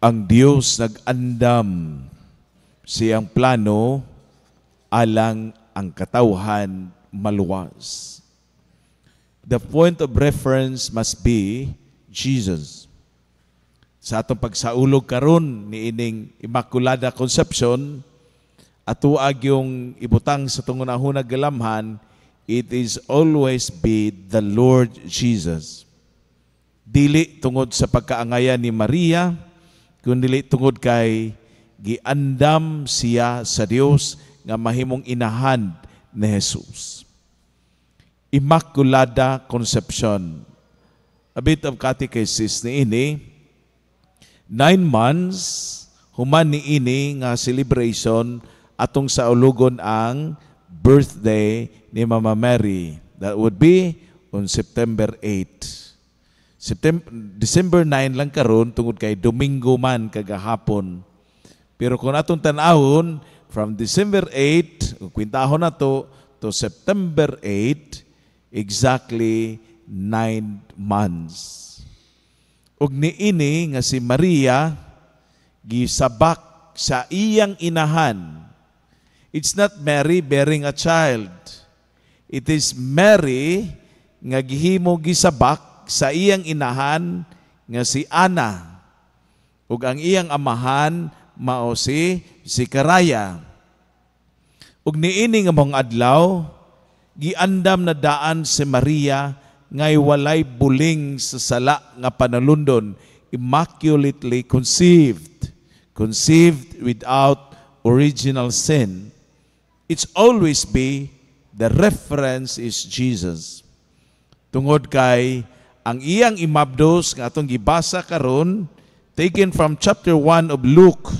Ang Diyos nag-andam siyang plano alang ang katawhan maluwas. The point of reference must be Jesus. Sa atong pagsaulog karon ni ining Immaculada Conception, atuag yung ibutang sa tungunahunag galamhan, it is always be the Lord Jesus. Dili tungod sa pagkaangayan ni Maria, kundi tungod kay giandam siya sa Dios nga mahimong inahan ni Jesus. Immaculada Conception. A bit of catechesis ni ini. 9 months human ni ini nga celebration atong sa ulugon ang birthday ni Mama Mary. That would be on September 8. December 9 lang karon tungod kay Domingo man kagahapon. Pero kung atong tan-awon from December 8, kwintahon na to September 8, exactly 9 months. Ug niini nga si Maria gisabak sa iyang inahan. It's not Mary bearing a child. It is Mary nga gihimo gisabak sa iyang inahan nga si Ana. Ug ang iyang amahan mao si Sikaraya. Ug niini nga mga adlaw giandam na daan si Maria ngay walay buling sa sala nga panalundon, immaculately conceived without original sin. It's always be the reference is Jesus. Tungod kay ang iyang imabdos nga atong gibasa karon taken from chapter 1 of Luke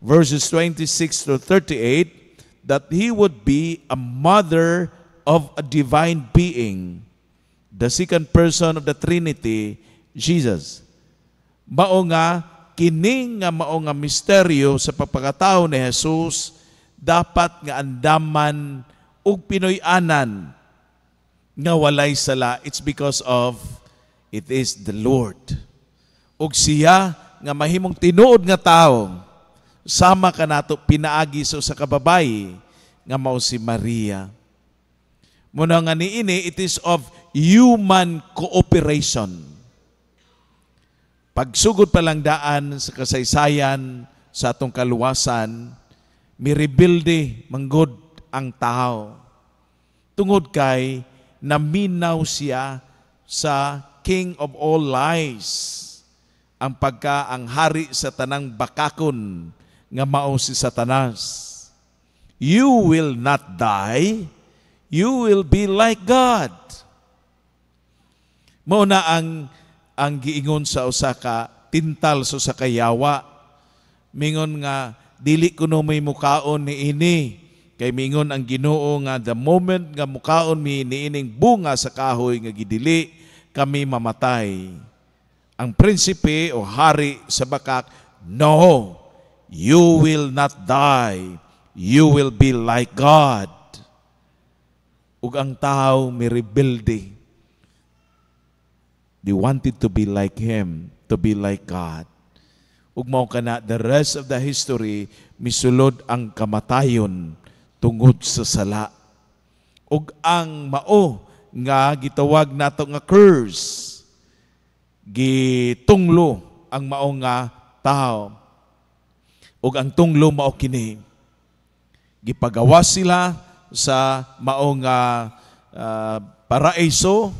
verses 26 to 38, that he would be a mother of a divine being, the second person of the Trinity, Jesus. Mao nga kining nga mao nga misteryo sa pagpakatao ni Jesus dapat nga andaman ug Pinoy-anan nga walay sala. It's because of it is the Lord. Ug siya nga mahimong tinuod nga tao, sama ka nato pinaagi sa kababay nga mao si Maria. Muna nga niini, it is of human cooperation. Pagsugod pa lang daan sa kasaysayan sa atong kaluwasan, mirebilde manggod ang tao. Tungod kay naminaw siya sa King of all lies, ang hari sa tanang bakakon nga mao si Satanas. You will not die, you will be like God. Mao na ang giingon sa usa ka tintal sa usa ka yawa. Mingon nga dili kuno may mukaon ni ini, kay mingon ang Ginoo nga the moment nga mukaon mi niining bunga sa kahoy nga gidili, kami mamatay. Ang prinsipe o hari sa bakak, no, you will not die. You will be like God. Ug ang tao mirebelde. They wanted to be like Him, to be like God. Ug mao kana the rest of the history, misulod ang kamatayon tungod sa sala. Ug ang mao nga gitawag nato nga curse, gitunglo ang mao nga tao. Ug ang tunglo mao kini, gipagawas sila sa mao nga paraiso,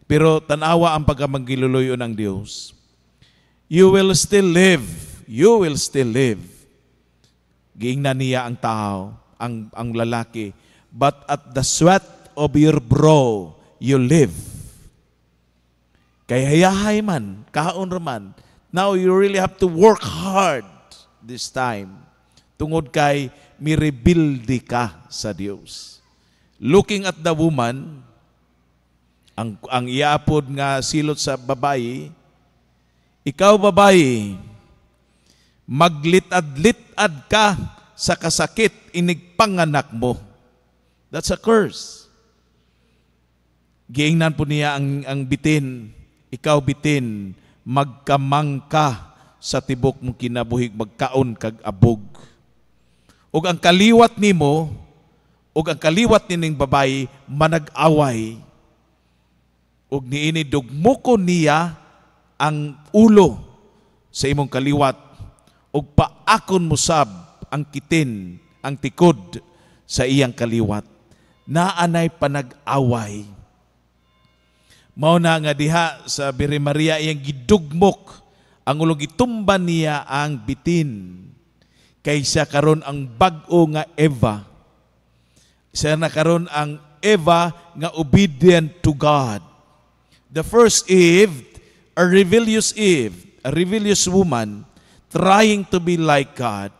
pero tanawa ang pagkamanggiluloyo ng Dios. You will still live. You will still live. Giingnan niya ang tao, ang lalaki. But at the sweat of your brow, you live. Kaya hayahay man, kaon raman. Now you really have to work hard this time. Tungod kay mirebildi ka sa Dios. Looking at the woman, ang iapod nga silot sa babayi, ikaw babayi, maglitad-litad ka sa kasakit inigpanganak mo. That's a curse. Giingnan po niya ang bitin, ikaw bitin, magkamang ka sa tibok mong kinabuhig magkaon kag abog. Ug ang kaliwat nimo, ug ang kaliwat nining babayi manag-away. Ug niini dugmukon niya ang ulo sa imong kaliwat ug paakon mo sab ang kitin, ang tikod sa iyang kaliwat. Naanay panag-away. Mao na nga diha sa Birhen Maria iyang gidugmok ang ulo, gitumban niya ang bitin. Kaysa karon ang bag-o nga Eva. Siya na karon ang Eva nga obedient to God. The first Eve, a rebellious woman trying to be like God.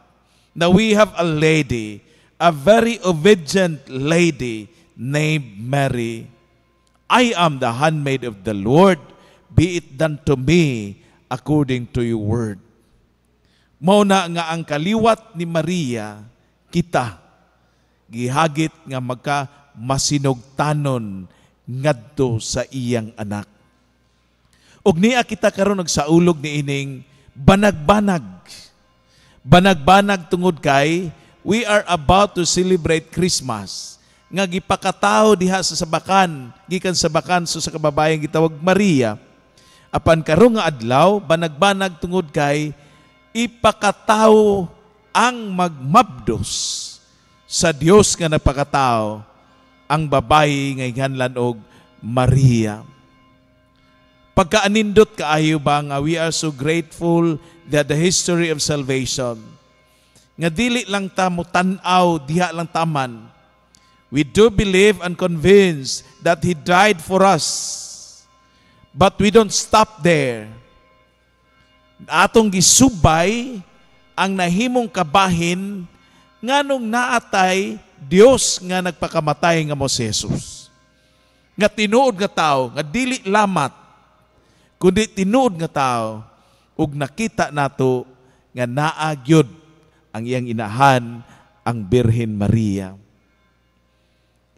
Now we have a lady, a very obedient lady named Mary. I am the handmaid of the Lord, be it done to me according to your word. Mao na nga ang kaliwat ni Maria, kita, gihagit nga magka masinugtanon ngadto sa iyang anak. Ug niya kita karon nagsaulog ni ining banag-banag. Banag-banag tungod kay we are about to celebrate Christmas. Nga gipakatao diha sa sabakan, gikan sa bakan so sa kababayang gitawag Maria. Apan karon nga adlaw, banag-banag tungod kay ipakatao ang magmabdos sa Dios nga nagpakatao ang babayi nga ihanlan og Maria. Pagkaanindot kaayo ba nga we are so grateful that the history of salvation nga dili lang ta mo tan-aw diha lang taman. We do believe and convinced that He died for us. But we don't stop there. Atong gisubay ang nahimong kabahin nganong naatay Dios nga nagpakamatay nga mo si Jesus. Nga tinuod nga tao, nga dili lamat, kundi tinuod nga tao, ug nakita nato nga naagyod ang iyang inahan, ang Birhen Maria.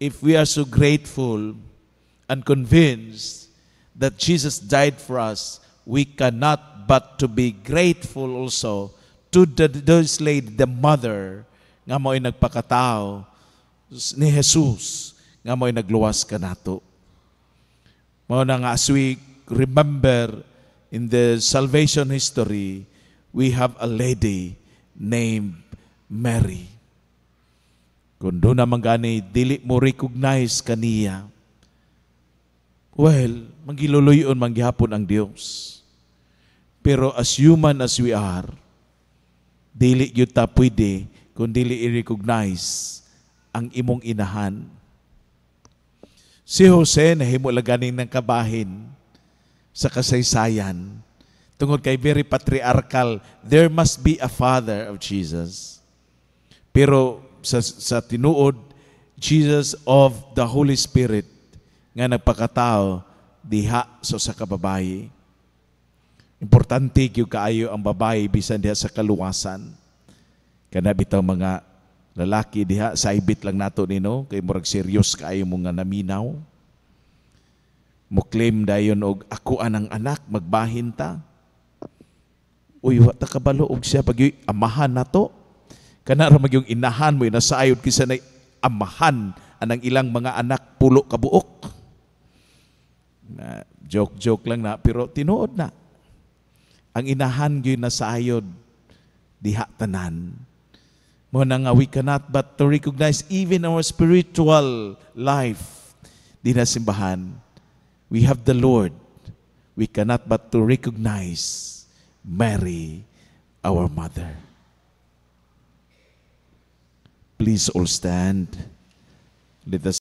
If we are so grateful and convinced that Jesus died for us, we cannot but to be grateful also to those lady, the mother, nga mo'y nagpakatao ni Jesus, nga mo'y nagluwas ka nato. Mao na nga as we remember in the salvation history, we have a lady named Mary. Kung doon naman gani, dili mo recognize kaniya, well, mangiluluyon manggihapon ang Diyos. Pero as human as we are, dili yun ta pwede kung dili i-recognize ang imong inahan. Si Jose nahimo laganing ng kabahin sa kasaysayan. Tungod kay very patriarchal, there must be a father of Jesus. Pero sa tinuod, Jesus of the Holy Spirit, nga nagpakatao diha so sa kababayi. Importante gyud kaayo ang babayi bisan diha sa kaluwasan. Kana bitaw mga lalaki diha sa ibit lang nato nino kay murag serious kaayo mo nga naminaw. Mo claim dayon og ako anang anak magbahin ta. Uy, wa ta kabalo og siya pag amahan nato. Kana ra magyong inahan mo inasayod kisa na amahan anang ilang mga anak pulo ka buok. Na joke lang na pero tinuod na. Ang inahan gyud nasayod diha tanan. Mo na nga we cannot but to recognize even our spiritual life di na simbahan. We have the Lord. We cannot but to recognize Mary, our mother. Please all stand. Let us